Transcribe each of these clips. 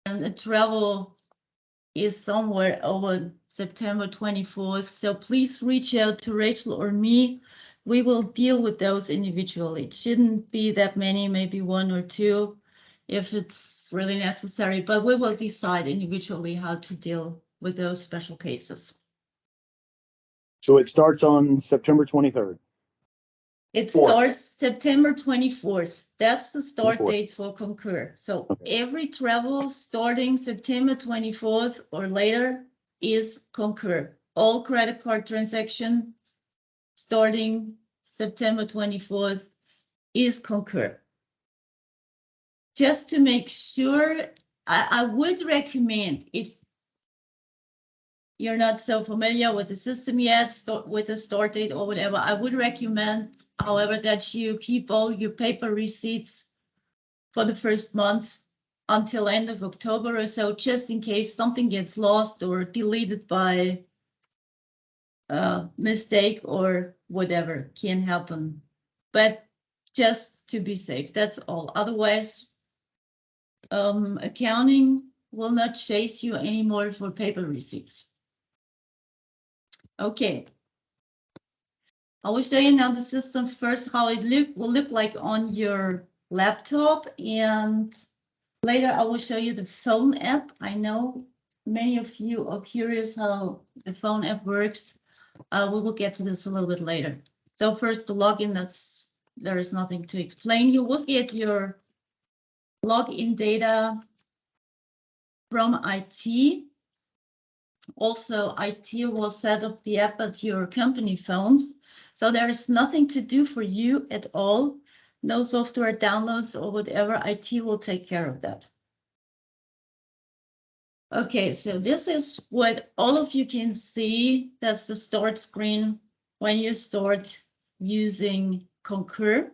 and the travel is somewhere over September 24th. So please reach out to Rachel or me. We will deal with those individually. It shouldn't be that many, maybe one or two if it's really necessary, but we will decide individually how to deal with those special cases. So it starts on September 23rd. It starts September 24th. That's the start 24th. date for Concur. So Okay. every travel starting September 24th or later is Concur. All credit card transactions starting September 24th is Concur. Just to make sure, I would recommend, if you're not so familiar with the system yet, with the start date or whatever, I would recommend, however, that you keep all your paper receipts for the first month until end of October or so, just in case something gets lost or deleted by mistake or whatever can happen. But just to be safe, that's all. Otherwise, accounting will not chase you anymore for paper receipts. Okay. I will show you now the system first, how it will look like on your laptop, and later I will show you the phone app. I know many of you are curious how the phone app works. We will get to this a little bit later. So first, the login, there is nothing to explain. You will get your login data from IT. Also, IT will set up the app at your company phones. So there is nothing to do for you at all. No software downloads or whatever. IT will take care of that. Okay, so this is what all of you can see. That's the start screen when you start using Concur.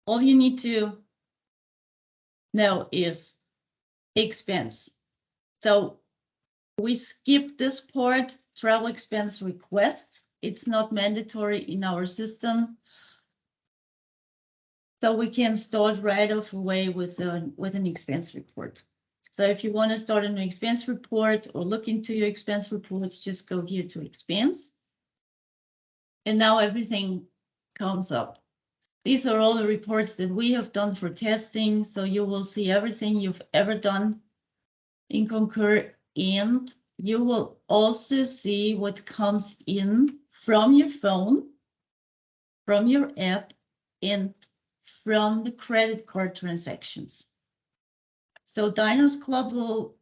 All you need to know is expense. So we skip this part, travel expense requests. It's not mandatory in our system. So we can start right off away with an expense report. So if you want to start an expense report or look into your expense reports, just go here to expense. And now everything comes up. These are all the reports that we have done for testing. So you will see everything you've ever done in Concur, and you will also see what comes in from your phone, from your app, and from the credit card transactions. So Diners Club will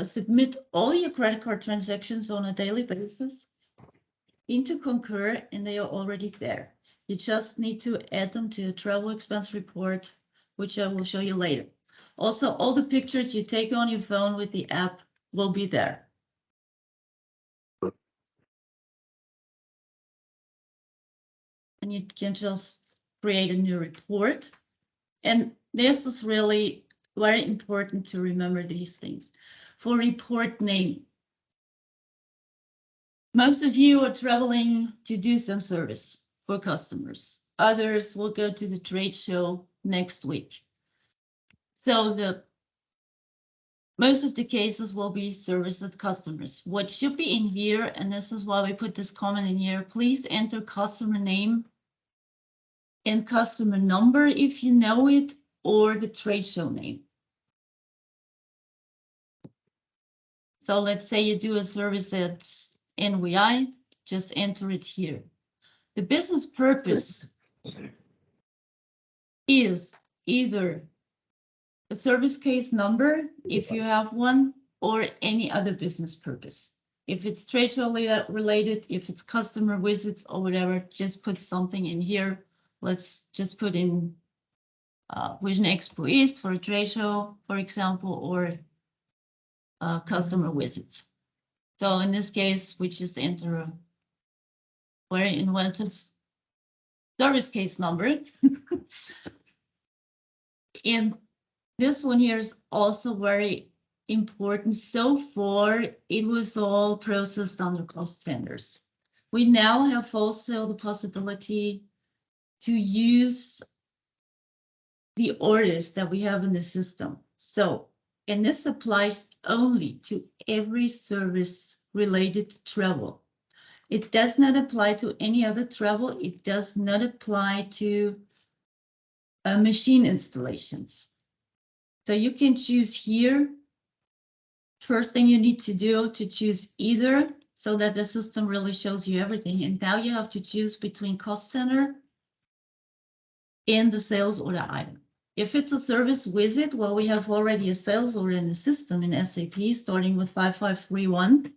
submit all your credit card transactions on a daily basis into Concur, and they are already there. You just need to add them to a travel expense report, which I will show you later. Also, all the pictures you take on your phone with the app will be there. And you can just create a new report. And this is really very important to remember these things. For report name, most of you are traveling to do some service for customers. Others will go to the trade show next week. So most of the cases will be serviced at customers. What should be in here, and this is why we put this comment in here, please enter customer name and customer number if you know it, or the trade show name. So let's say you do a service at NWI, just enter it here. The business purpose is either a service case number, if you have one, or any other business purpose. If it's trade show related, if it's customer visits or whatever, just put something in here. Let's just put in Vision Expo East for a trade show, for example, or customer visits. So in this case, we just enter a very inventive service case number. And this one here is also very important. So far, it was all processed under cost centers. We now have also the possibility to use the orders that we have in the system. So, and this applies only to every service related to travel. It does not apply to any other travel. It does not apply to machine installations. So you can choose here. First thing you need to do to choose either so that the system really shows you everything. And now you have to choose between cost center and the sales order item. If it's a service visit, well, we have already a sales order in the system in SAP starting with 5531.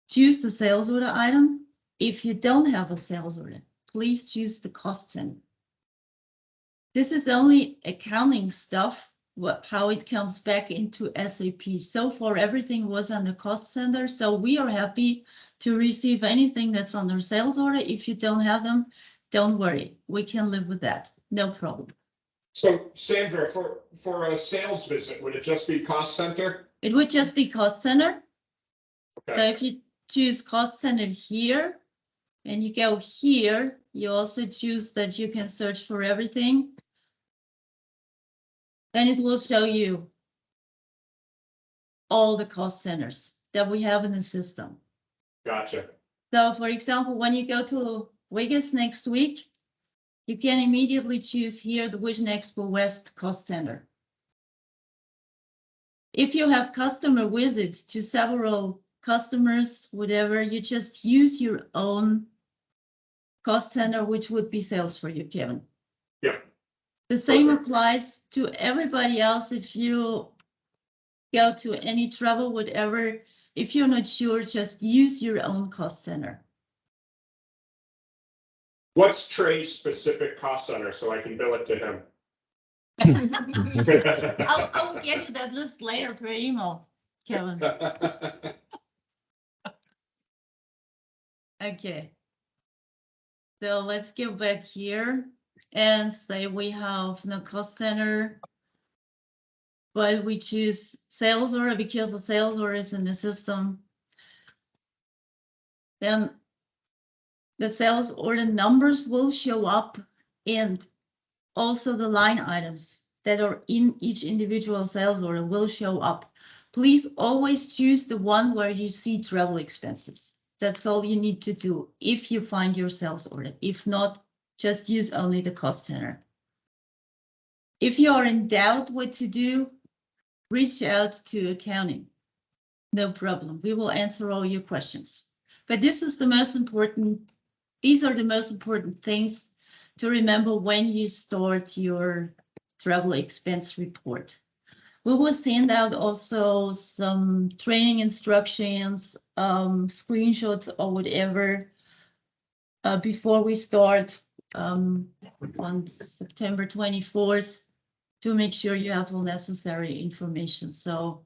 Choose the sales order item. If you don't have a sales order, please choose the cost center. This is only accounting stuff, how it comes back into SAP. So far, everything was on the cost center. So we are happy to receive anything that's under sales order. If you don't have them, don't worry. We can live with that. No problem. So Sandra, for a sales visit, would it just be cost center? It would just be cost center. Okay. So if you choose cost center here and you go here, you also choose that you can search for everything. Then it will show you all the cost centers that we have in the system. Gotcha. So for example, when you go to Vegas next week, you can immediately choose here the Vision Expo West cost center. If you have customer visits to several customers, whatever, you just use your own cost center, which would be sales for you, Kevin. Yeah. The same Perfect. applies to everybody else. If you go to any travel, whatever, if you're not sure, just use your own cost center. What's Trey's specific cost center so I can bill it to him? I will get you that list later per email, Kevin. Okay. So let's go back here and say we have no cost center, but we choose sales order because the sales order is in the system. Then the sales order numbers will show up and also the line items that are in each individual sales order will show up. Please always choose the one where you see travel expenses. That's all you need to do if you find your sales order. If not, just use only the cost center. If you are in doubt what to do, reach out to accounting. No problem. We will answer all your questions. But this is the most important. These are the most important things to remember when you start your travel expense report. We will send out also some training instructions, screenshots or whatever before we start on September 24th to make sure you have all necessary information. So,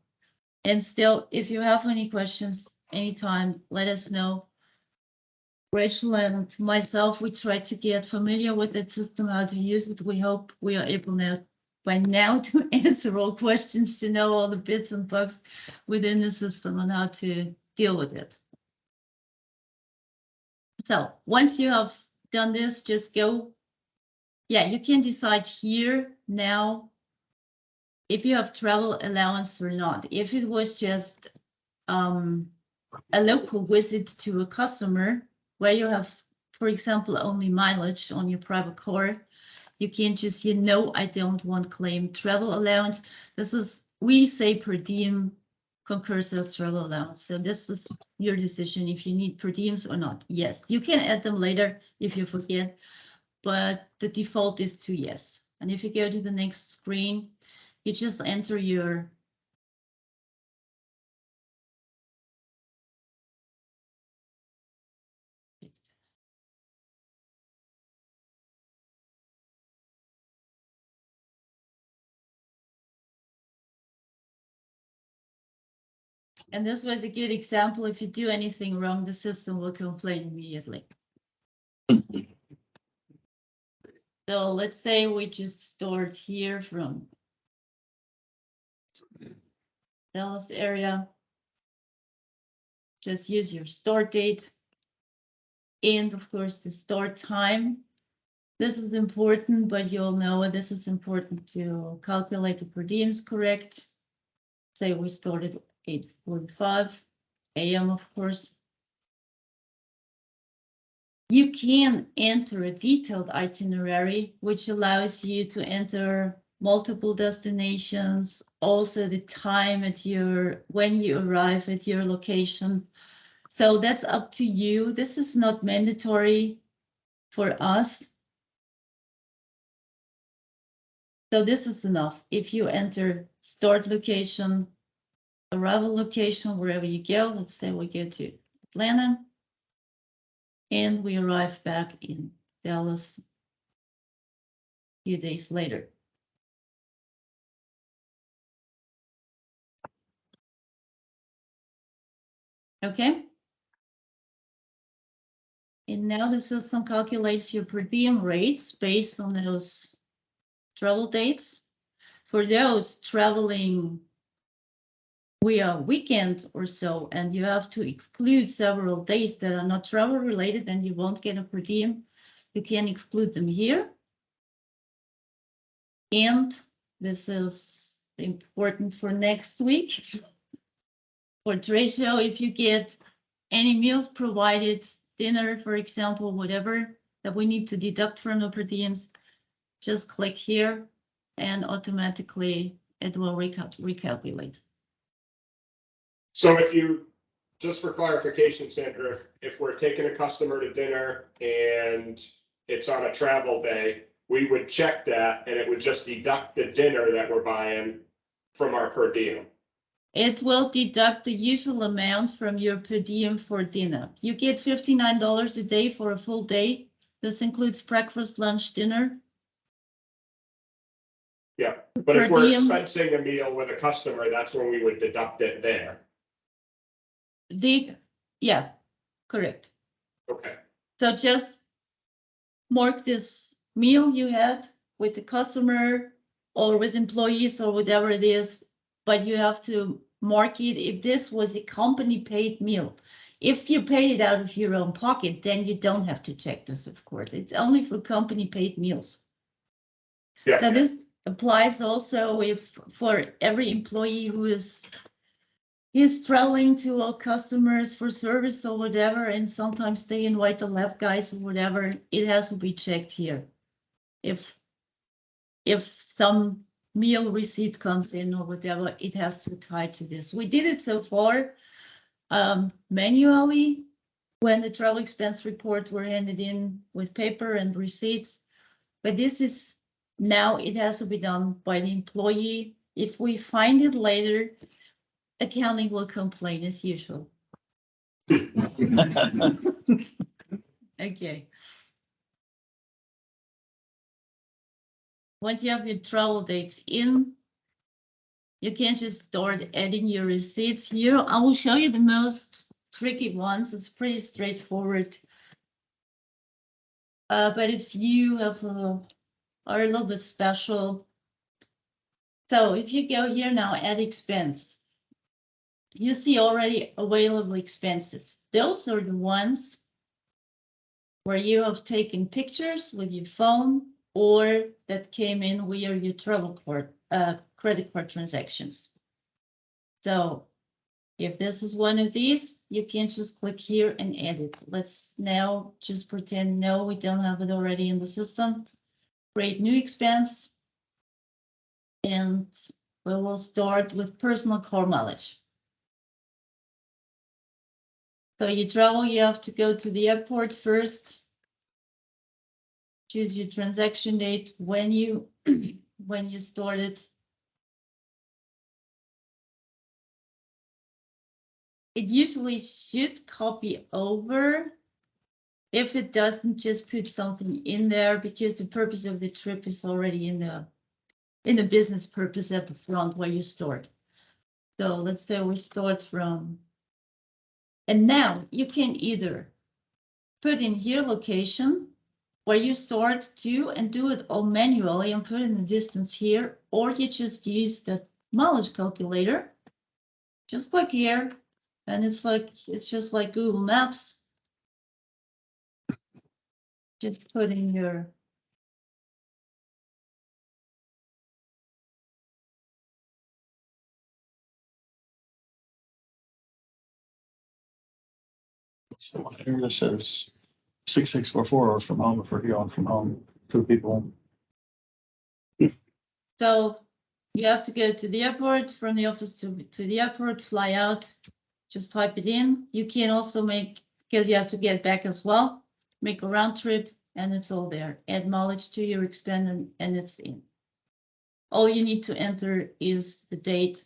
and still, if you have any questions anytime, let us know. Rachel and myself, we try to get familiar with that system, how to use it. We hope we are able now by now to answer all questions, to know all the bits and bugs within the system and how to deal with it. So once you have done this, just go. Yeah, you can decide here now if you have travel allowance or not. If it was just a local visit to a customer where you have, for example, only mileage on your private car, you can just, no, I don't want claim travel allowance. This is, we say per diem concurs as travel allowance. So this is your decision if you need per diems or not. Yes, you can add them later if you forget, but the default is to yes. And if you go to the next screen, you just enter your and this was a good example. If you do anything wrong, the system will complain immediately. So let's say we just start here from Dallas area. Just use your start date and of course the start time. This is important, but you'll know this is important to calculate the per diems correct. Say we started 8:45 a.m. of course. You can enter a detailed itinerary, which allows you to enter multiple destinations, also the time at when you arrive at your location. So that's up to you. This is not mandatory for us. So this is enough. If you enter start location, arrival location, wherever you go, let's say we go to Atlanta, and we arrive back in Dallas a few days later. Okay. And now the system calculates your per diem rates based on those travel dates. For those traveling via weekend or so, and you have to exclude several days that are not travel related, then you won't get a per diem. You can exclude them here. And this is important for next week. For trade show, if you get any meals provided, dinner, for example, whatever that we need to deduct from the per diems, just click here and automatically it will recalculate. So if you, just for clarification, Sandra, if we're taking a customer to dinner and it's on a travel day, we would check that and it would just deduct the dinner that we're buying from our per diem. It will deduct the usual amount from your per diem for dinner. You get $59 a day for a full day. This includes breakfast, lunch, dinner. Yeah, but if Per we're diem, expensing a meal with a customer, that's when we would deduct it there. yeah, correct. Okay. So just mark this meal you had with the customer or with employees or whatever it is, but you have to mark it if this was a company paid meal. If you paid it out of your own pocket, then you don't have to check this, of course. It's only for company paid meals. Yeah. So this applies also if for every employee who is traveling to our customers for service or whatever, and sometimes they invite the lab guys or whatever, it has to be checked here. If some meal receipt comes in or whatever, it has to tie to this. We did it so far manually when the travel expense reports were handed in with paper and receipts, but this is now it has to be done by the employee. If we find it later, accounting will complain as usual. Okay. Once you have your travel dates in, you can just start adding your receipts here. I will show you the most tricky ones. It's pretty straightforward. But if you have are a little bit special. So if you go here now, add expense, you see already available expenses. Those are the ones where you have taken pictures with your phone or that came in via your travel card, credit card transactions. So if this is one of these, you can just click here and add it. Let's now just pretend no, we don't have it already in the system. Create new expense. And we will start with personal car mileage. So you travel, you have to go to the airport first. Choose your transaction date when you started. It usually should copy over. If it doesn't, just put something in there because the purpose of the trip is already in the business purpose at the front where you start. So let's say we start from, and now you can either put in here location where you start to and do it all manually and put in the distance here, or you just use the mileage calculator. Just click here and it's just like Google Maps. Just put in your So one here that says 6644 or from home if we're going from home to people. So you have to go to the airport, from the office to the airport, fly out, just type it in. You can also make, because you have to get back as well, make a round trip and it's all there. Add mileage to your expense and it's in. All you need to enter is the date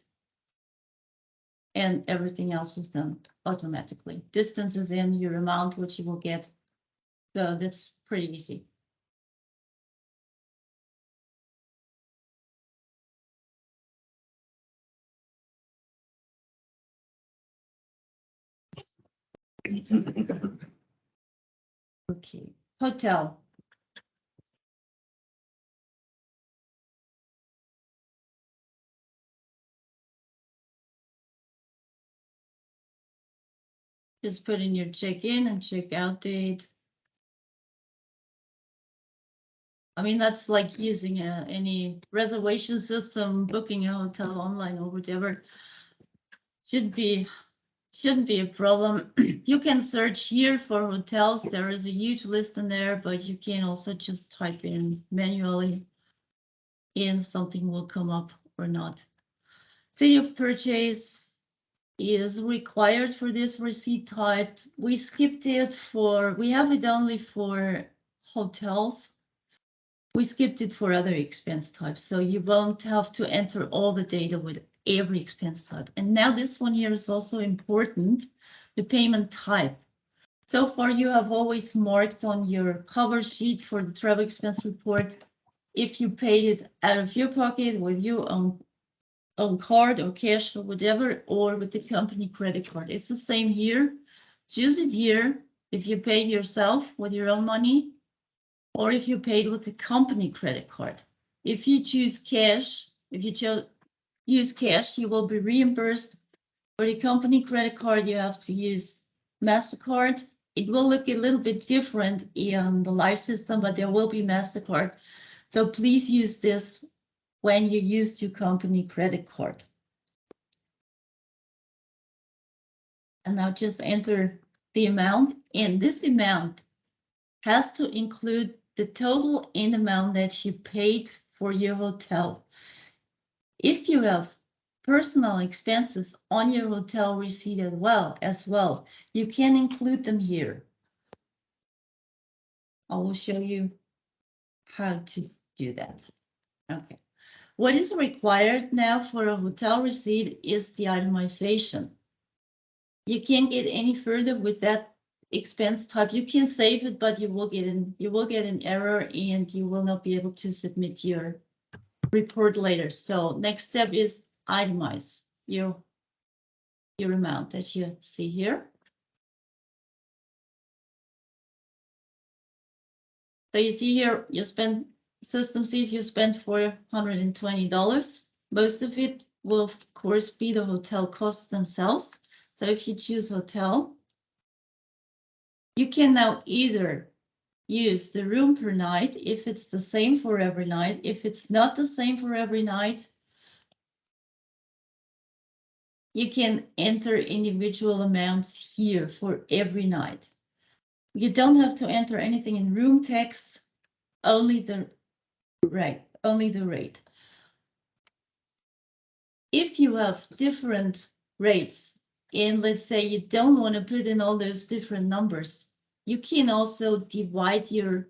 and everything else is done automatically. Distance is in, your amount, which you will get. So that's pretty easy. Okay, hotel. Just put in your check-in and check-out date. I mean, that's like using any reservation system, booking a hotel online or whatever. Shouldn't be a problem. You can search here for hotels. There is a huge list in there, but you can also just type in manually and something will come up or not. City of purchase is required for this receipt type. We skipped it we have it only for hotels. We skipped it for other expense types, so you won't have to enter all the data with every expense type. And now this one here is also important, the payment type. So far, you have always marked on your cover sheet for the travel expense report if you paid it out of your pocket with your own card or cash or whatever, or with the company credit card. It's the same here. Choose it here if you paid yourself with your own money, or if you paid with the company credit card. If you choose cash, if you use cash, you will be reimbursed. For the company credit card, you have to use MasterCard. It will look a little bit different in the live system, but there will be MasterCard. So please use this when you use your company credit card. And now just enter the amount, and this amount has to include the total in amount that you paid for your hotel. If you have personal expenses on your hotel receipt as well, you can include them here. I will show you how to do that. Okay. What is required now for a hotel receipt is the itemization. You can't get any further with that expense type. You can save it, but you will get an error and you will not be able to submit your report later. So next step is itemize your amount that you see here. So you see here, system sees you spent $420. Most of it will of course be the hotel costs themselves. So if you choose hotel, you can now either use the room per night if it's the same for every night. If it's not the same for every night, you can enter individual amounts here for every night. You don't have to enter anything in room text, only the rate. If you have different rates, and let's say you don't want to put in all those different numbers, you can also divide your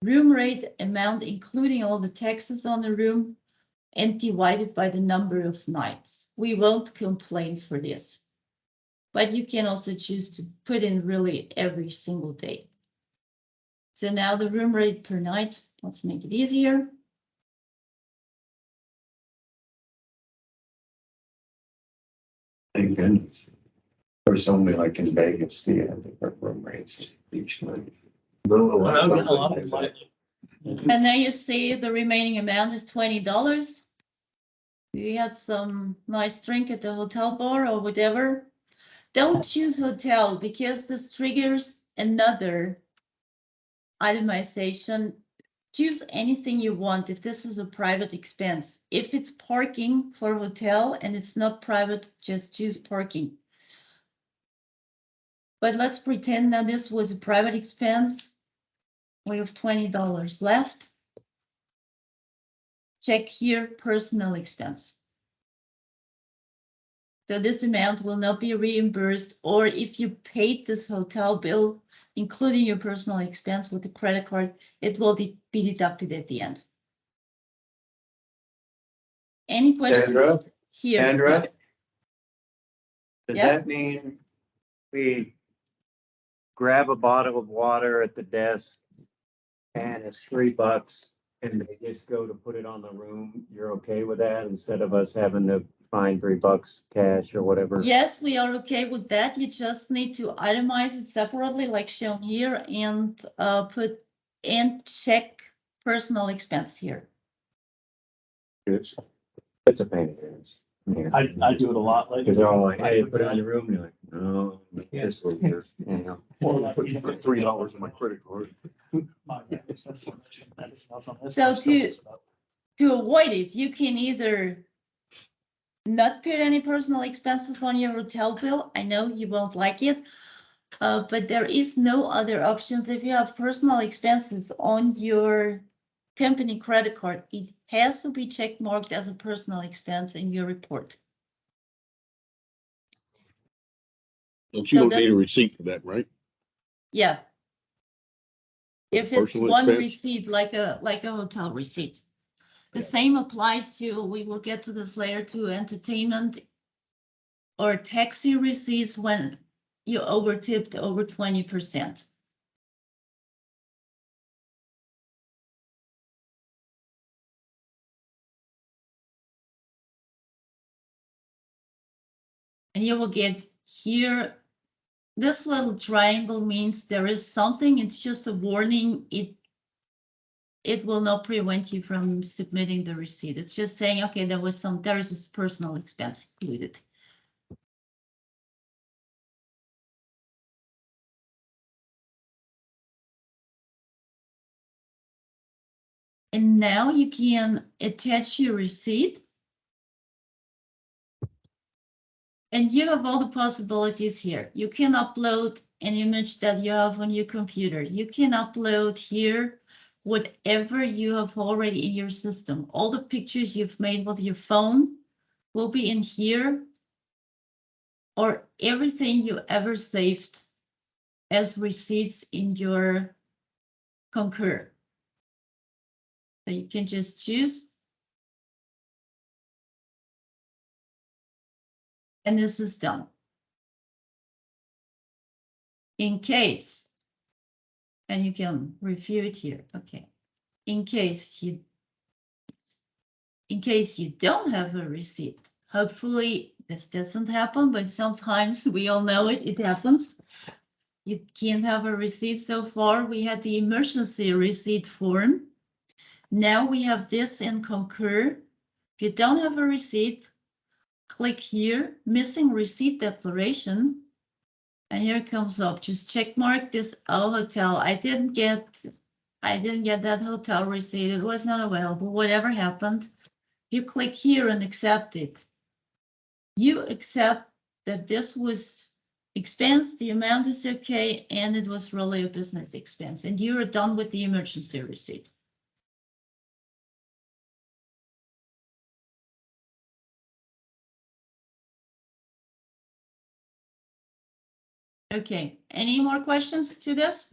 room rate amount, including all the taxes on the room, and divide it by the number of nights. We won't complain for this, but you can also choose to put in really every single day. So now the room rate per night, let's make it easier. Thank goodness. There's only like in Vegas, the different room rates each night. And there you see the remaining amount is $20. You had some nice drink at the hotel bar or whatever. Don't choose hotel because this triggers another itemization. Choose anything you want if this is a private expense. If it's parking for hotel and it's not private, just choose parking. But let's pretend that this was a private expense. We have $20 left. Check here, personal expense. So this amount will not be reimbursed, or if you paid this hotel bill, including your personal expense with the credit card, it will be deducted at the end. Any questions Sandra? here? Sandra? Does Yeah. that mean we grab a bottle of water at the desk and it's $3 and they just go to put it on the room? You're okay with that instead of us having to find $3 cash or whatever? Yes, we are okay with that. You just need to itemize it separately, like shown here, and check personal expense here. It's a pain in the ass. Yeah. I do it a lot lately. Because they're all like, hey, put it on your room. You're like, no, this will work. You know. Or like, you put $3 in my credit card. So to avoid it, you can either not put any personal expenses on your hotel bill. I know you won't like it, but there is no other options. If you have personal expenses on your company credit card, it has to be check marked as a personal expense in your report. Don't you So don't need a that's- receipt for that, right? Yeah. If it's Personal one expense? receipt, like a hotel receipt. The Yeah. same applies to, we will get to this later, to entertainment or taxi receipts when you overtipped over 20%. And you will get here, this little triangle means there is something, it's just a warning. It will not prevent you from submitting the receipt. It's just saying, okay, there is this personal expense included. And now you can attach your receipt. And you have all the possibilities here. You can upload an image that you have on your computer. You can upload here whatever you have already in your system. All the pictures you've made with your phone will be in here, or everything you ever saved as receipts in your Concur. So you can just choose. And this is done. In case, and you can review it here, okay. In case you don't have a receipt, hopefully this doesn't happen, but sometimes we all know it happens. You can't have a receipt. So far, we had the emergency receipt form. Now we have this in Concur. If you don't have a receipt, click here, missing receipt declaration. And here it comes up, just check mark this hotel. I didn't get that hotel receipt. It was not available, whatever happened. You click here and accept it. You accept that this was expense, the amount is okay, and it was really a business expense, and you are done with the emergency receipt. Okay, any more questions to this?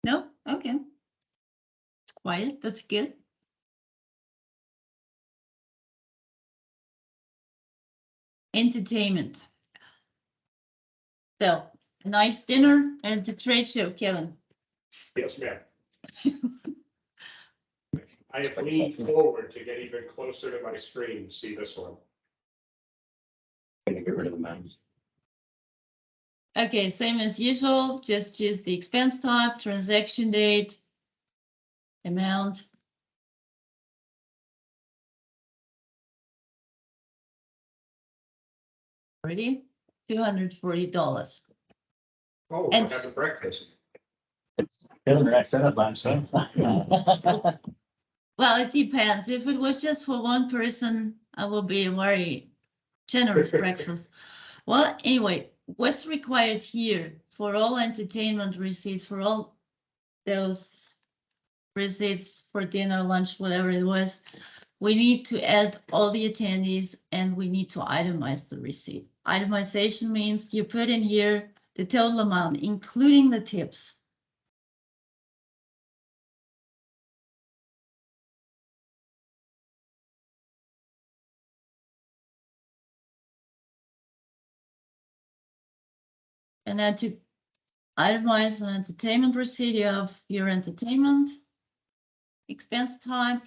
No? Okay. It's quiet, that's good. Entertainment. So, a nice dinner and the trade show, Kevin. Yes, ma'am. I have leaned forward to get even closer to my screen to see this one. Gonna get rid of the mouse. Okay, same as usual, just choose the expense type, transaction date, amount. Ready? $240. Oh, And- we're having breakfast. Kevin, I set up by himself. Well, it depends. If it was just for one person, I will be a very generous breakfast. Well, anyway, what's required here for all entertainment receipts, for all those receipts for dinner, lunch, whatever it was, we need to add all the attendees and we need to itemize the receipt. Itemization means you put in here the total amount, including the tips. And then to itemize an entertainment receipt, you have your entertainment expense type.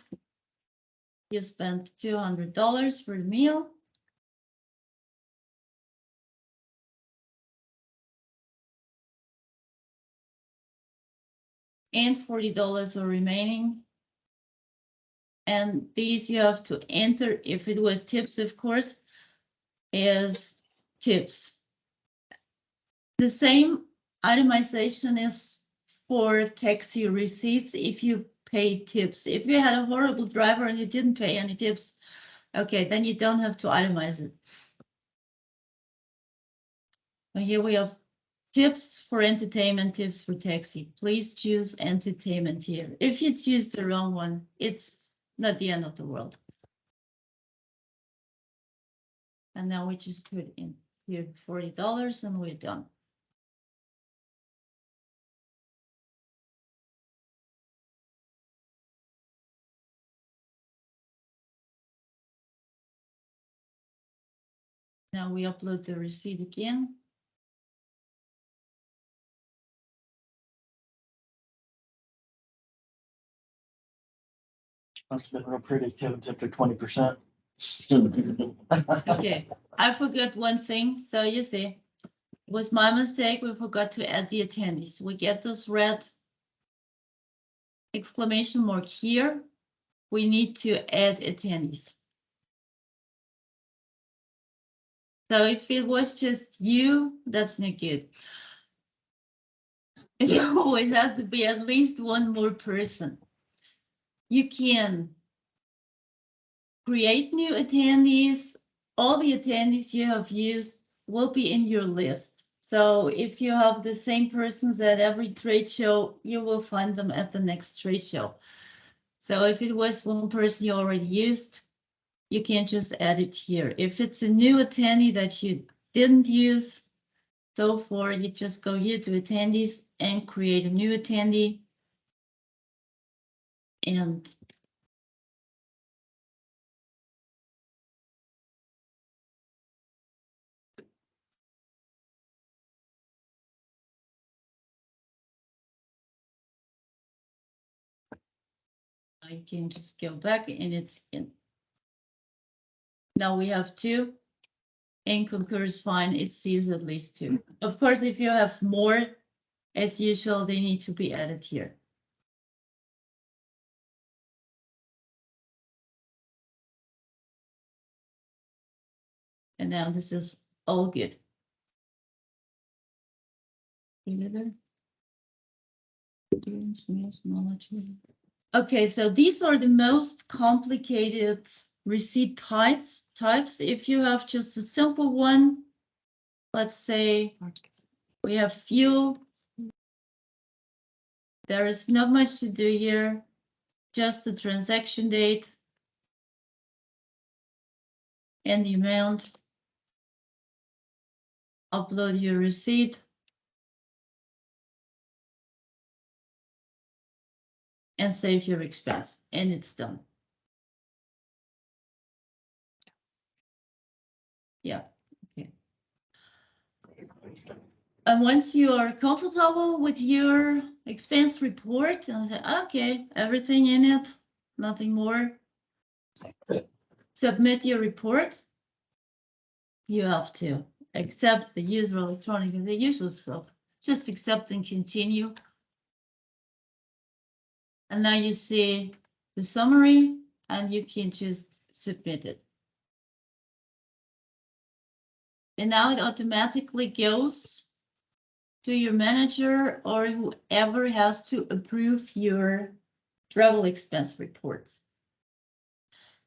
You spent $200 for the meal. And $40 are remaining. And these you have to enter, if it was tips, of course, as tips. The same itemization is for taxi receipts if you pay tips. If you had a horrible driver and you didn't pay any tips, okay, then you don't have to itemize it. And here we have tips for entertainment, tips for taxi. Please choose entertainment here. If you choose the wrong one, it's not the end of the world. And now we just put in here $40 and we're done. Now we upload the receipt again. Must have been real pretty if Kevin tipped her 20%. Okay, I forgot one thing. So you see, it was my mistake. We forgot to add the attendees. We get this red exclamation mark here. We need to add attendees. So if it was just you, that's not good. It always has to be at least one more person. You can create new attendees. All the attendees you have used will be in your list. So if you have the same persons at every trade show, you will find them at the next trade show. So if it was one person you already used, you can just add it here. If it's a new attendee that you didn't use so far, you just go here to attendees and create a new attendee. And I can just go back and it's in. Now we have two. And concurs fine, it sees at least two. Of course, if you have more, as usual, they need to be added here. And now this is all good. Okay, so these are the most complicated receipt types. If you have just a simple one, let's say we have fuel. There is not much to do here, just the transaction date and the amount. Upload your receipt. And save your expense, and it's done. Yeah, okay. And once you are comfortable with your expense report and say, okay, everything in it, nothing more, submit your report. You have to accept the user electronic and the usual stuff. Just accept and continue. And now you see the summary and you can just submit it. And now it automatically goes to your manager or whoever has to approve your travel expense reports.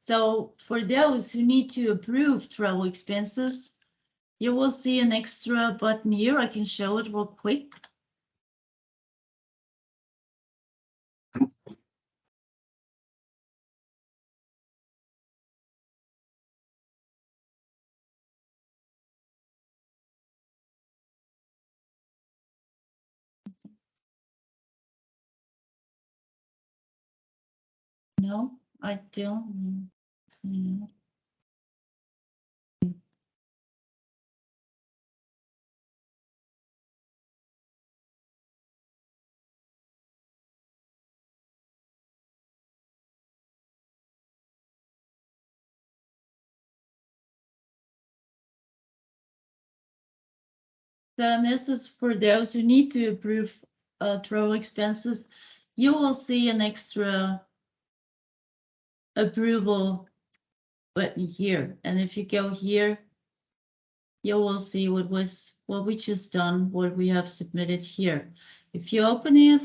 So for those who need to approve travel expenses, you will see an extra button here. I can show it real quick. No, I don't. Mm. Then this is for those who need to approve travel expenses. You will see an extra approval button here. And if you go here, you will see what we just done, what we have submitted here. If you open it,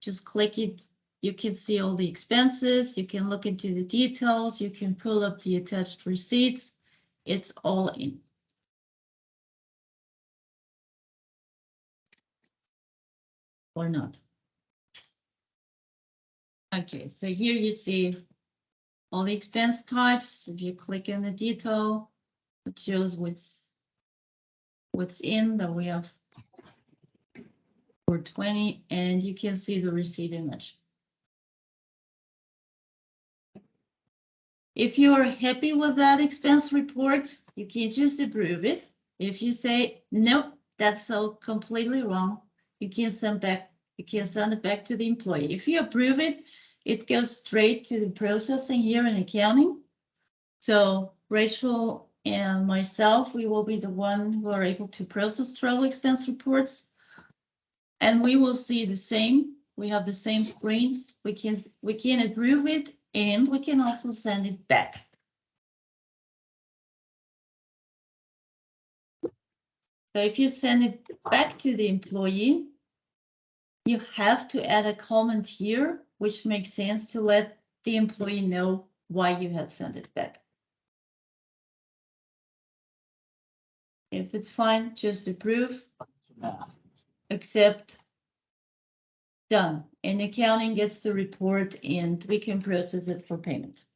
just click it. You can see all the expenses. You can look into the details. You can pull up the attached receipts. It's all in. Or not. Okay, so here you see all the expense types. If you click in the detail, it shows what's in that we have for 20, and you can see the receipt image. If you are happy with that expense report, you can just approve it. If you say, nope, that's so completely wrong, you can send it back to the employee. If you approve it, it goes straight to the processing here in accounting. So Rachel and myself, we will be the one who are able to process travel expense reports. And we will see the same. We have the same screens. We can approve it, and we can also send it back. So if you send it back to the employee, you have to add a comment here, which makes sense to let the employee know why you had sent it back. If it's fine, just approve, accept, done. And accounting gets the report and we can process it for payment.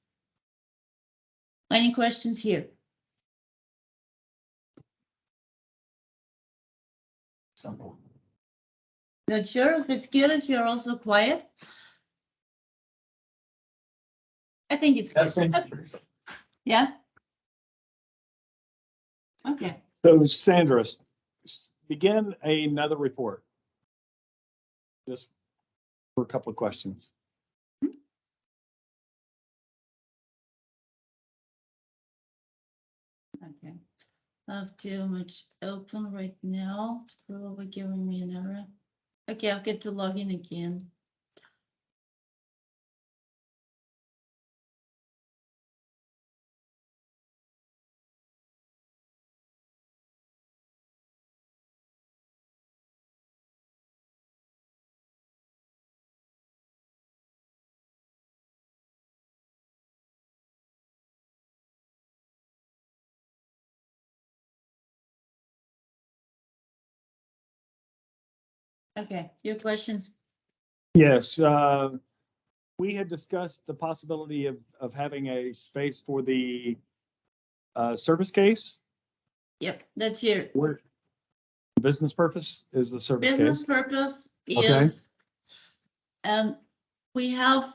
Any questions here? Simple. Not sure if it's good if you're also quiet. I think it's good. Yeah. Okay. So Sandra, begin another report. Just for a couple of questions. Okay. I have too much open right now. It's probably giving me an error. Okay, I'll get to log in again. Okay, your questions? Yes, we had discussed the possibility of having a space for the service case. Yep, that's here. Where business purpose is the service Business case. purpose Okay. is, and we have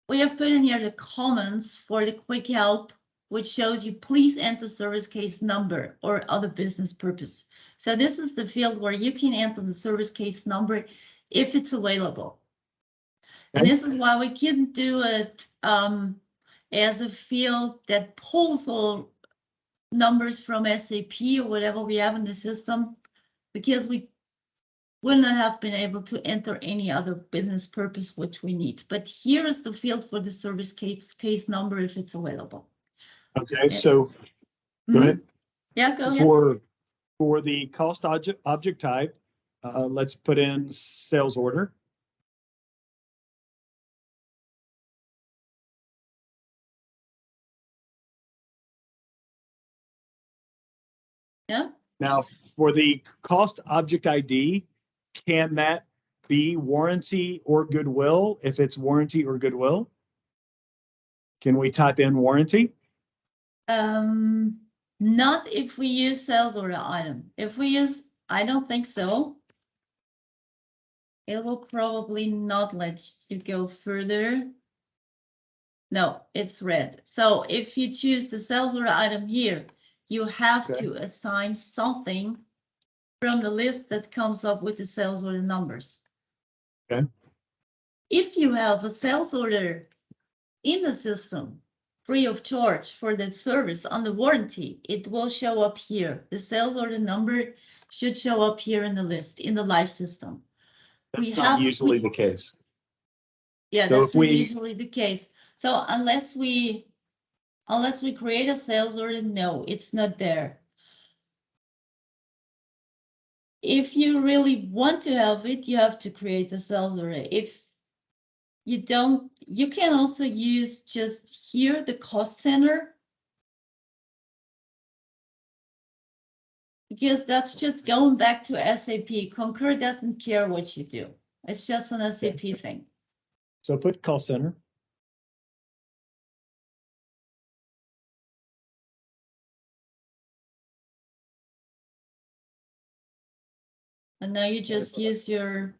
put in here the comments for the quick help, which shows you please enter service case number or other business purpose. So this is the field where you can enter the service case number if it's available. And this is why we couldn't do it as a field that pulls all numbers from SAP or whatever we have in the system, because we wouldn't have been able to enter any other business purpose which we need. But here is the field for the service case number if it's available. Okay, so go ahead. Yeah, go ahead. For the cost object type, let's put in sales order. Yeah, Now, for the cost object ID, can that be warranty or goodwill? If it's warranty or goodwill? Can we type in warranty? not if we use sales order item. If we use, I don't think so. It will probably not let you go further. No, it's red. So if you choose the sales order item here, you have Okay. to assign something from the list that comes up with the sales order numbers. Okay. If you have a sales order in the system, free of charge for that service under warranty, it will show up here. The sales order number should show up here in the list, in the live system. That's not usually the case. Yeah, So that's if we- not usually the case. So unless we create a sales order, no, it's not there. If you really want to have it, you have to create the sales order. If you don't, you can also use just here the cost center. Because that's just going back to SAP. Concur doesn't care what you do. It's just an SAP thing. So put call center. And now you just use your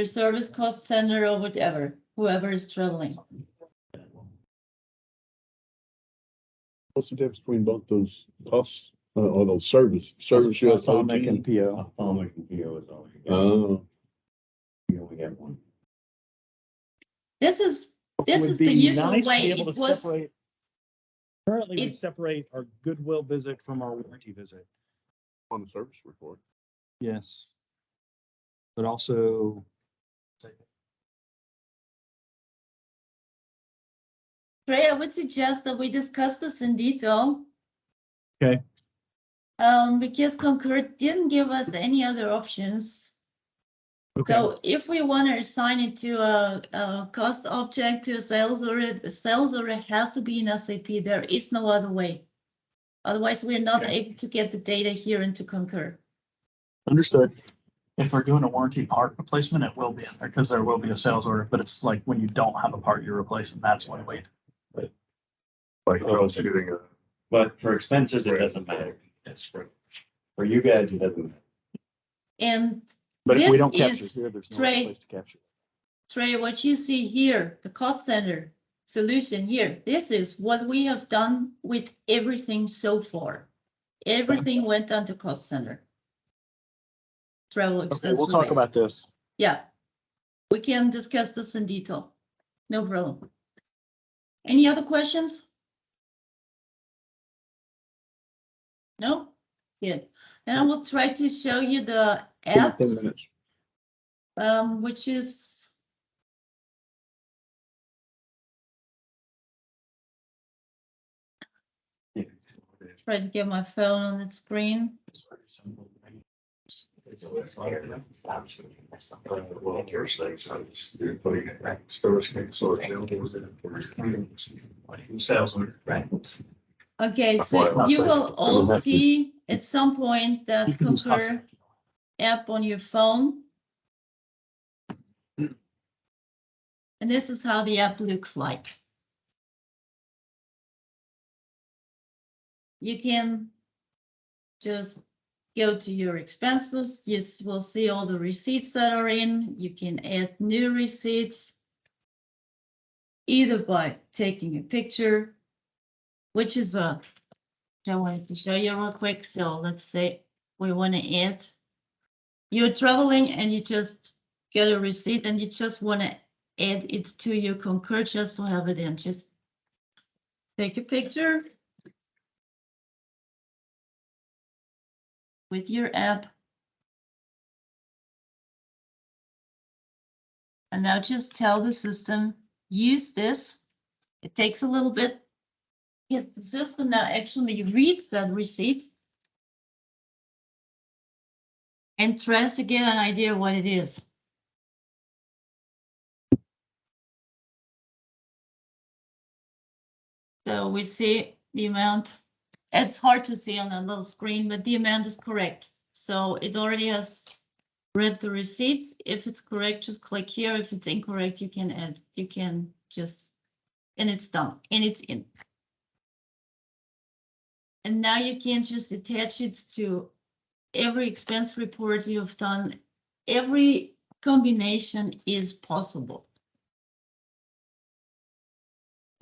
service cost center or whatever, whoever is traveling. What's the difference between both those costs, or those service US Ophthalmic and OT? PO. Ophthalmic and PO is all you get. Oh, You only get one. This is Would the be usual nice to way be able it to was. separate- Currently, we it- separate our goodwill visit from our warranty visit. on the service report. Yes. But also. Trey, I would suggest that we discuss this in detail. Okay. Because Concur didn't give us any other options. Okay. So if we want to assign it to a cost object to a sales order, the sales order has to be in SAP. There is no other way. Otherwise, we're not Okay. able to get the data here into Concur. Understood. If we're doing a warranty part replacement, it will be in there because there will be a sales order, but it's like when you don't have a part you're replacing, that's when we. Like, I was getting a. But for expenses, it doesn't matter. It's for you guys, it doesn't matter. And But if we This don't capture is here, there's no Trey. place to capture. Trey, what you see here, the cost center solution here, this is what we have done with everything so far. Everything went onto cost center. Travel Okay, expense. we'll talk rebate. about this. Yeah, we can discuss this in detail. No problem. Any other questions? No? Good. And I will try to show you the app, 10 minutes. which is try to get my phone on the screen. Sales order, right? Okay, That's why so I'm you saying will I all don't have to- see at some point that You can use Concur custom. app on your phone. And this is how the app looks like. You can just go to your expenses. You will see all the receipts that are in. You can add new receipts either by taking a picture, which is I wanted to show you real quick. So let's say we want to add, you're traveling and you just get a receipt and you just want to add it to your Concur just to have it in. Just take a picture with your app. And now just tell the system, use this. It takes a little bit. Yes, the system now actually reads that receipt and tries to get an idea what it is. So we see the amount It's hard to see on that little screen, but the amount is correct. So it already has read the receipt. If it's correct, just click here. If it's incorrect, you can add, you can just, and it's done, and it's in. And now you can just attach it to every expense report you've done. Every combination is possible.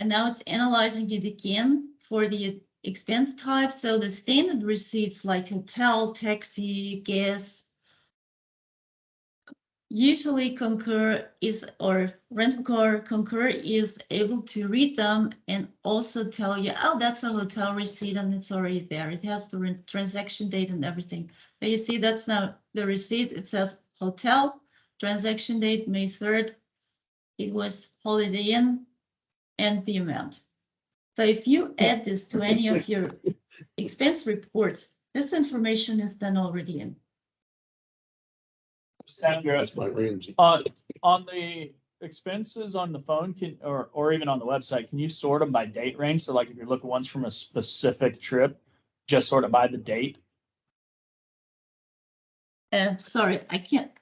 And now it's analyzing it again for the expense type. So the standard receipts like hotel, taxi, gas, usually Concur is, or rental car, Concur is able to read them and also tell you, oh, that's a hotel receipt and it's already there. It has the transaction date and everything. But you see, that's now the receipt. It says hotel, transaction date, May 3rd. It was Holiday Inn and the amount. So if you add this to any of your expense reports, this information is then already in. Sandra, That's my Ramsey. on the expenses on the phone or even on the website, can you sort them by date range? So like if you're looking ones from a specific trip, just sort of by the date? Sorry, I can't,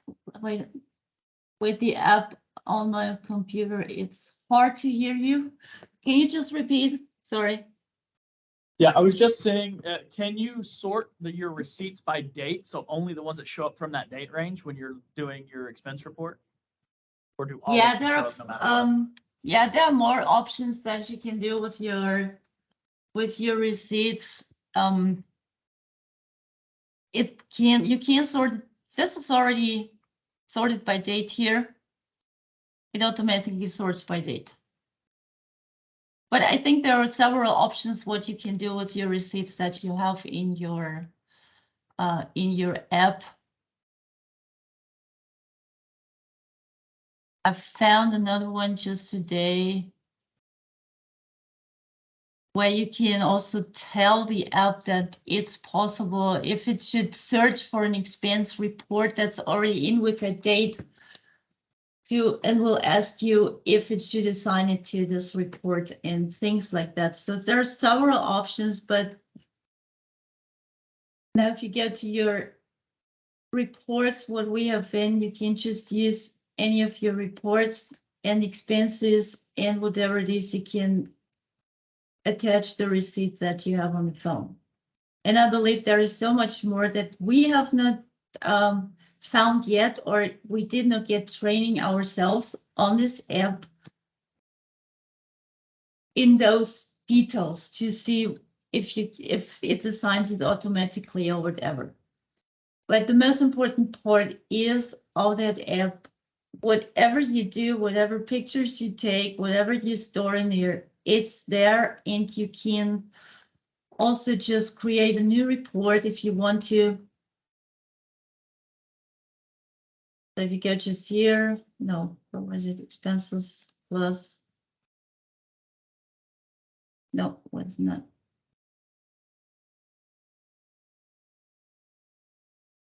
wait. With the app on my computer, it's hard to hear you. Can you just repeat? Sorry. Yeah, I was just saying, can you sort your receipts by date? So only the ones that show up from that date range when you're doing your expense report? Or do all Yeah, of them there show are, up no matter what? yeah, there are more options that you can do with your receipts. You can sort, this is already sorted by date here. It automatically sorts by date. But I think there are several options what you can do with your receipts that you have in your app. I found another one just today where you can also tell the app that it's possible if it should search for an expense report that's already in with a date and will ask you if it should assign it to this report and things like that. So there are several options, but now if you go to your reports, what we have in, you can just use any of your reports and expenses and whatever it is, you can attach the receipt that you have on the phone. And I believe there is so much more that we have not found yet, or we did not get training ourselves on this app in those details to see if it assigns it automatically or whatever. But the most important part is all that app, whatever you do, whatever pictures you take, whatever you store in there, it's there, and you can also just create a new report if you want to. So if you go just here, no, what was it? Expenses plus. No, was not.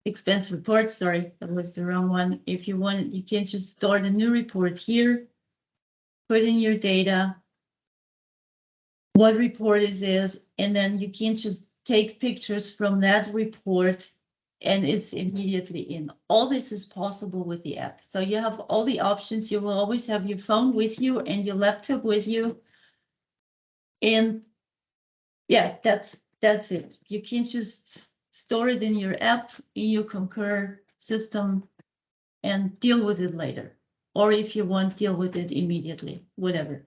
Expense report, sorry, that was the wrong one. If you want, you can just start a new report here, put in your data, what report is this, and then you can just take pictures from that report and it's immediately in. All this is possible with the app. So you have all the options. You will always have your phone with you and your laptop with you. And yeah, that's it. You can just store it in your app, in your Concur system, and deal with it later. Or if you want, deal with it immediately, whatever.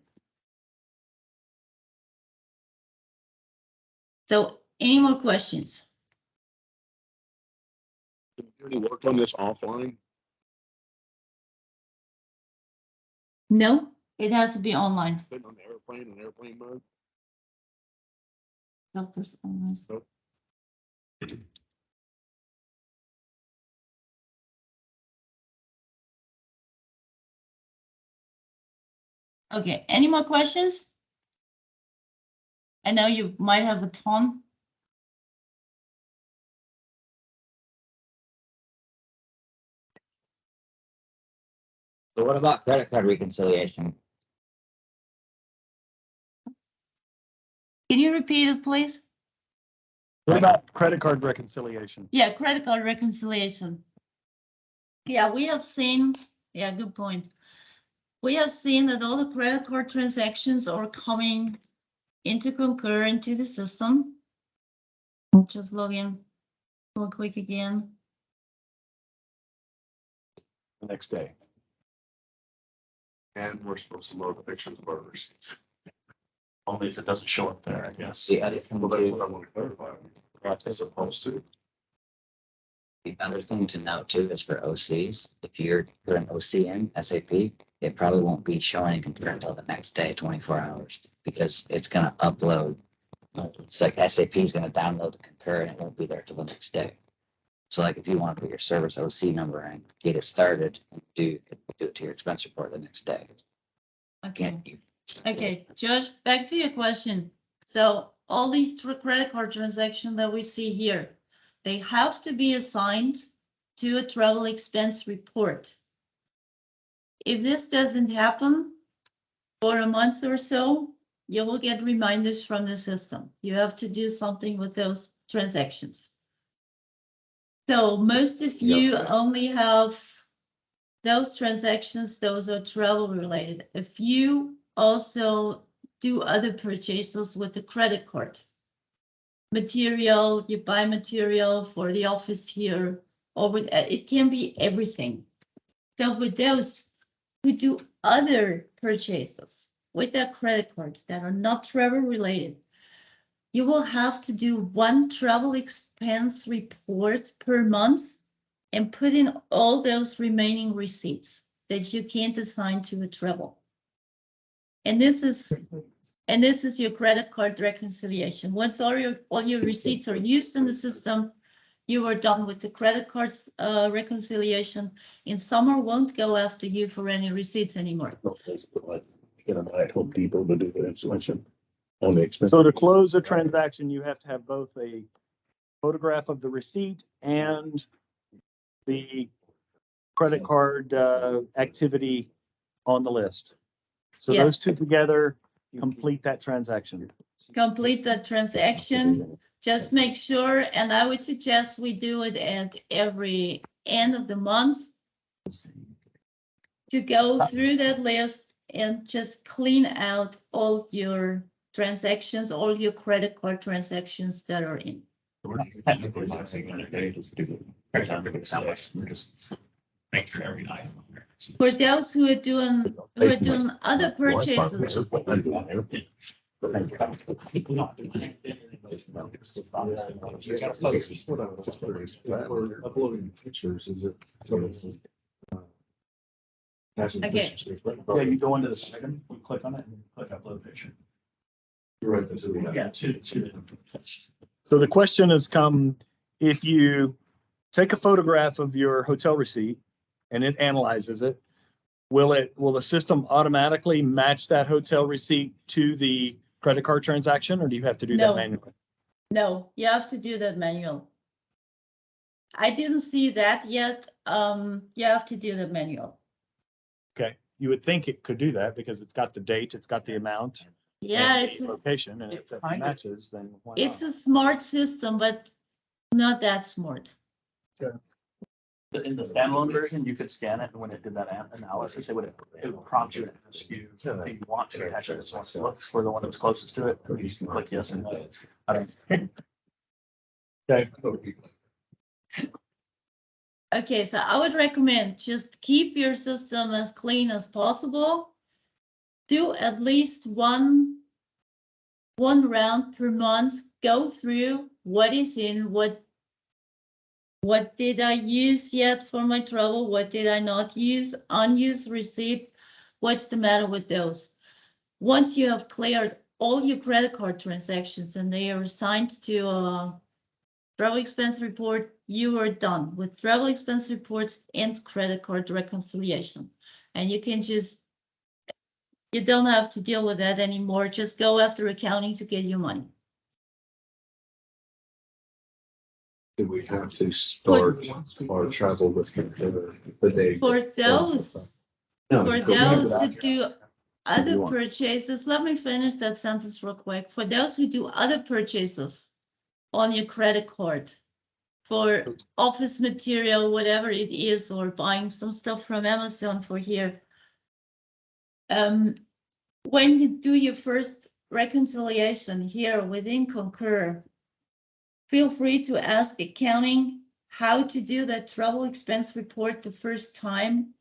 So any more questions? Can you do any work on this offline? No, it has to be online. Sitting on the airplane in airplane mode? Stop this online. Nope. Okay, any more questions? I know you might have a ton. So what about credit card reconciliation? Can you repeat it, please? What about credit card reconciliation? Yeah, credit card reconciliation. Yeah, we have seen, yeah, good point. We have seen that all the credit card transactions are coming into Concur into the system. I'll just log in real quick again. The next day. And we're supposed to load pictures of our receipts. Only if it doesn't show up there, I guess. The other thing Well, that's what I to, want to clarify. As opposed to. the other thing to note too is for OCs, if you're putting OC in SAP, it probably won't be showing in Concur until the next day, 24 hours, because it's gonna upload. It's like SAP is gonna download the Concur and it won't be there till the next day. So like if you want to put your service OC number in, get it started, and do it to your expense report the next day. Okay. Can't you? Okay, Josh, back to your question. So all these credit card transactions that we see here, they have to be assigned to a travel expense report. If this doesn't happen for a month or so, you will get reminders from the system. You have to do something with those transactions. So most of you only have those transactions, those are travel related. If you also do other purchases with the credit card, material, you buy material for the office here, or with, it can be everything. So with those who do other purchases with their credit cards that are not travel related, you will have to do one travel expense report per month and put in all those remaining receipts that you can't assign to a travel. And this is your credit card reconciliation. Once all your receipts are used in the system, you are done with the credit cards reconciliation, and Summer won't go after you for any receipts anymore. Get an at Home Depot to do the installation on the expense. So to close a transaction, you have to have both a photograph of the receipt and the credit card activity on the list. So Yes. those two together complete that transaction. Complete the transaction, just make sure, and I would suggest we do it at every end of the month to go through that list and just clean out all your transactions, all your credit card transactions that are in. We're not technically not taking it a day, just do it. Sound like we're just make sure every night. For those who are doing other purchases, Uploading pictures, is it? Okay. Yeah, you go into the second, you click on it and click upload picture. You're right. Yeah, to. So the question has come, if you take a photograph of your hotel receipt and it analyzes it, will the system automatically match that hotel receipt to the credit card transaction, or do you have to do No. that manually? no, you have to do that manual. I didn't see that yet. You have to do the manual. Okay, you would think it could do that because it's got the date, it's got the amount. Yeah, and it's the location, and if it kind of- matches, then why it's not? a smart system, but not that smart. In the standalone version, you could scan it, and when it did that analysis, it would prompt you to ask you if you want to attach it. So it looks for the one that's closest to it, and you can click yes and no. Okay, Okay, so I would recommend just keep your system as clean as possible. Do at least one round per month. Go through what is in, what did I use yet for my travel? What did I not use? Unused receipt. What's the matter with those? Once you have cleared all your credit card transactions and they are assigned to a travel expense report, you are done with travel expense reports and credit card reconciliation. And you can you don't have to deal with that anymore. Just go after accounting to get your money. Do we have to start our travel with the day? For those who do other purchases, let me finish that sentence real quick. For those who do other purchases on your credit card for office material, whatever it is, or buying some stuff from Amazon for here. When you do your first reconciliation here within Concur, feel free to ask accounting how to do that travel expense report the first time.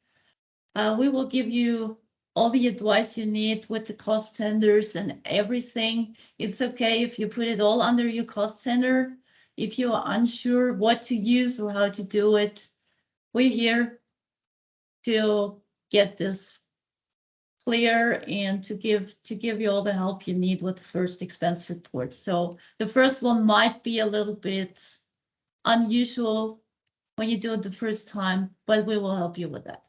We will give you all the advice you need with the cost centers and everything. It's okay if you put it all under your cost center. If you are unsure what to use or how to do it, we're here to get this clear and to give you all the help you need with the first expense report. So the first one might be a little bit unusual when you do it the first time, but we will help you with that.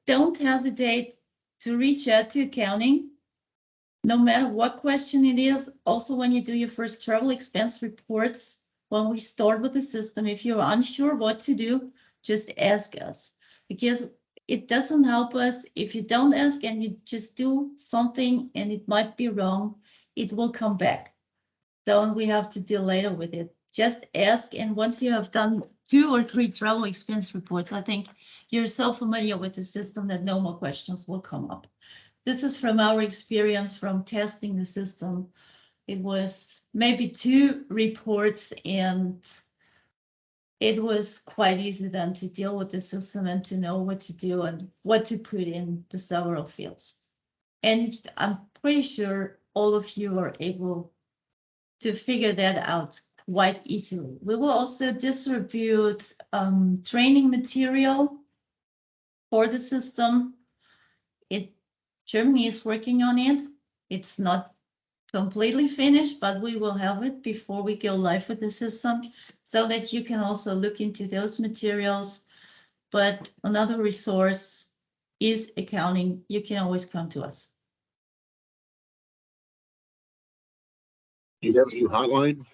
Don't hesitate to reach out to accounting, no matter what question it is. Also, when you do your first travel expense reports, when we start with the system, if you're unsure what to do, just ask us, because it doesn't help us if you don't ask and you just do something and it might be wrong, it will come back. So we have to deal later with it. Just ask, and once you have done 2 or 3 travel expense reports, I think you're so familiar with the system that no more questions will come up. This is from our experience from testing the system. It was maybe 2 reports, and it was quite easy then to deal with the system and to know what to do and what to put in the several fields. And I'm pretty sure all of you are able to figure that out quite easily. We will also distribute training material for the system. Germany is working on it. It's not completely finished, but we will have it before we go live with the system so that you can also look into those materials. But another resource is accounting. You can always come to us. You have a new hotline?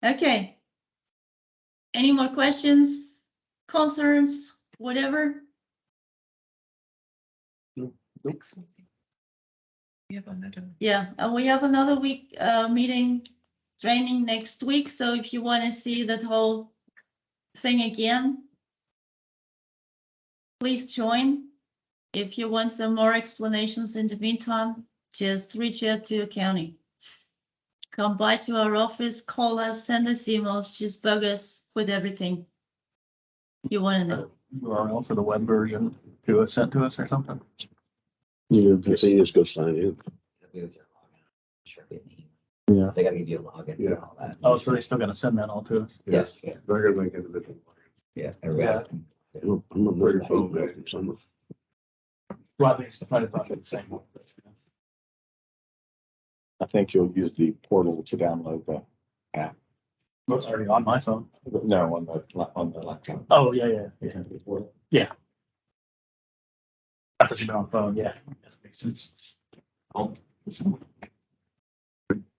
Okay. Any more questions, concerns, whatever? Yeah, and we have another week meeting training next week. So if you want to see that whole thing again, please join. If you want some more explanations in the meantime, just reach out to accounting. Come by to our office, call us, send us emails, just bug us with everything you want to know. URL for the web version to sent to us or something. You just go sign in. Sure, get an email. Yeah. They gotta give you a login Yeah. and all that. Oh, so they still gotta send that all to us? Yes, yeah, They're gonna make individual. yeah. I'm a very phone back from someone. Well, at least I thought it the same one. I think you'll use the portal to download the app. It's already on my phone. No, on the laptop. Oh, yeah. Yeah. I thought you meant on phone, yeah. That makes sense.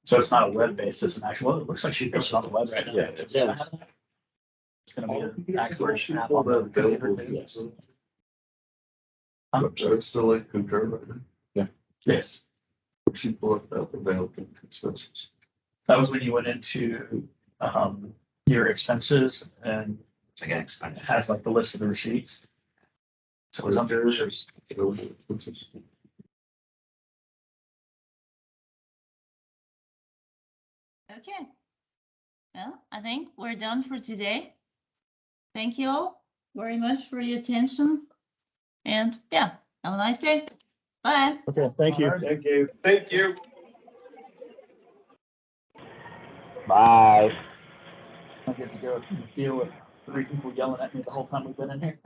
So it's not a web-based, it's an actual, it looks like she's posted on the web right now. Yeah. Yeah. It's gonna be an actual app on the computer too. Website still like Concur right now. Yes, She pull up that available expenses. that was when you went into, your expenses and Again, it expensive. has like the list of the receipts. So it's under, Okay. Well, I think we're done for today. Thank you all very much for your attention. And yeah, have a nice day. Bye. Okay, thank you. Thank you. Thank you. Bye. I get to go deal with 3 people yelling at me the whole time we've been in here.